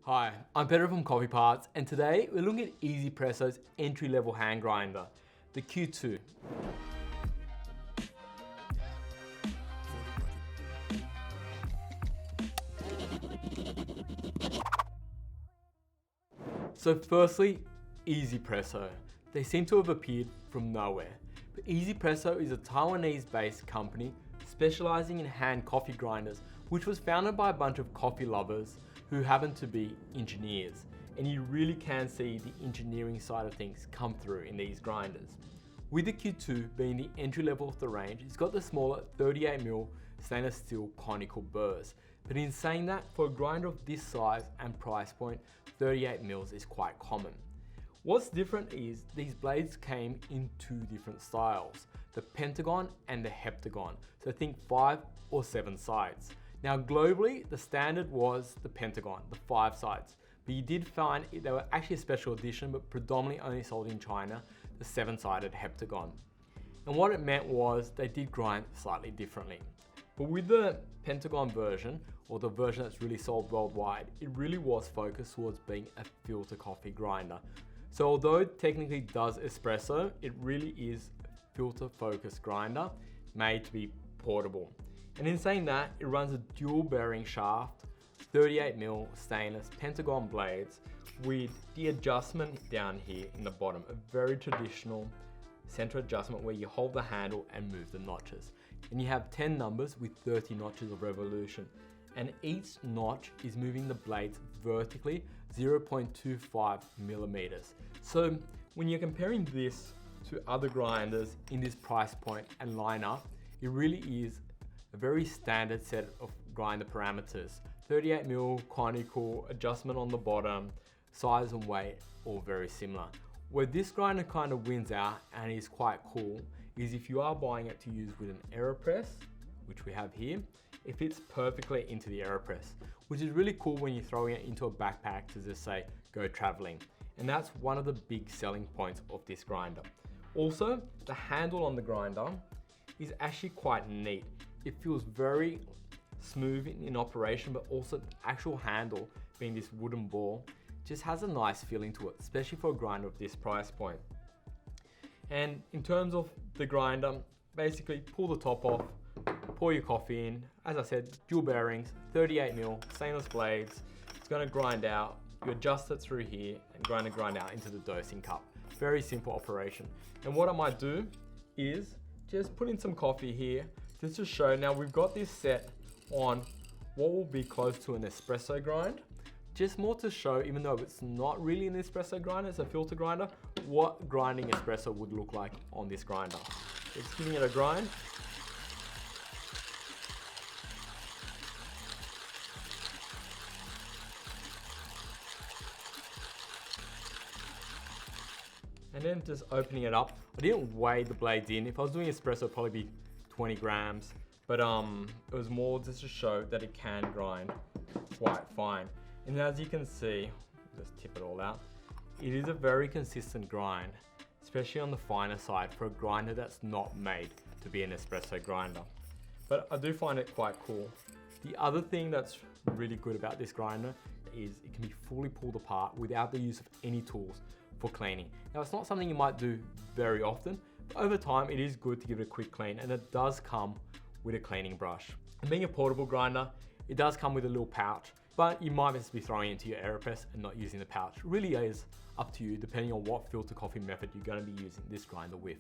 Hi, I'm Pedro from Coffee Parts, and today we're looking at 1ZPresso's entry-level hand grinder, the Q2. So firstly, 1ZPresso. They seem to have appeared from nowhere, but 1ZPresso is a Taiwanese-based company specializing in hand coffee grinders, which was founded by a bunch of coffee lovers who happen to be engineers. And you really can see the engineering side of things come through in these grinders. With the Q2 being the entry level of the range, it's got the smaller 38mm stainless steel conical burrs. But in saying that, for a grinder of this size and price point, 38mm is quite common. What's different is these blades came in two different styles, the pentagon and the heptagon. So think 5 or 7 sides. Now globally, the standard was the pentagon, the 5 sides, but you did find they were actually a special edition, but predominantly only sold in China, the 7-sided heptagon. And what it meant was they did grind slightly differently. But with the pentagon version, or the version that's really sold worldwide, it really was focused towards being a filter coffee grinder. So although it technically does espresso, it really is a filter focused grinder made to be portable. And in saying that, it runs a dual bearing shaft, 38mm stainless pentagon blades with the adjustment down here in the bottom, a very traditional center adjustment where you hold the handle and move the notches. And you have 10 numbers with 30 notches of revolution. And each notch is moving the blades vertically 0.25 millimeters. So when you're comparing this to other grinders in this price point and lineup, it really is a very standard set of grinder parameters. 38mm conical, adjustment on the bottom, size and weight, all very similar. Where this grinder kind of wins out and is quite cool is if you are buying it to use with an AeroPress, which we have here, it fits perfectly into the AeroPress, which is really cool when you're throwing it into a backpack to just say, go traveling. And that's one of the big selling points of this grinder. Also, the handle on the grinder is actually quite neat. It feels very smooth in operation, but also the actual handle, being this wooden ball, just has a nice feeling to it, especially for a grinder of this price point. And in terms of the grinder, basically pull the top off, pour your coffee in. As I said, dual bearings, 38mm, stainless blades. It's gonna grind out. You adjust it through here and grind out into the dosing cup. Very simple operation. And what I might do is just put in some coffee here, just to show. Now we've got this set on what will be close to an espresso grind. Just more to show, even though it's not really an espresso grinder, it's a filter grinder, what grinding espresso would look like on this grinder. Just giving it a grind. And then just opening it up. I didn't weigh the blades in. If I was doing espresso, it'd probably be 20 grams. But it was more just to show that it can grind quite fine. And as you can see, just tip it all out, it is a very consistent grind, especially on the finer side for a grinder that's not made to be an espresso grinder. But I do find it quite cool. The other thing that's really good about this grinder is it can be fully pulled apart without the use of any tools for cleaning. Now it's not something you might do very often, but over time it is good to give it a quick clean, and it does come with a cleaning brush. And being a portable grinder, it does come with a little pouch, but you might just be throwing it into your AeroPress and not using the pouch. It really is up to you, depending on what filter coffee method you're going to be using this grinder with.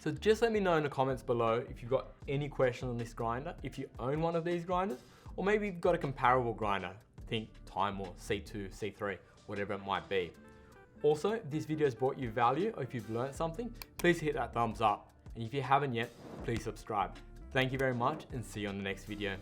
So just let me know in the comments below if you've got any questions on this grinder, if you own one of these grinders, or maybe you've got a comparable grinder, think Time or C2, C3, whatever it might be. Also, if this video has brought you value or if you've learned something, please hit that thumbs up. And if you haven't yet, please subscribe. Thank you very much and see you on the next video.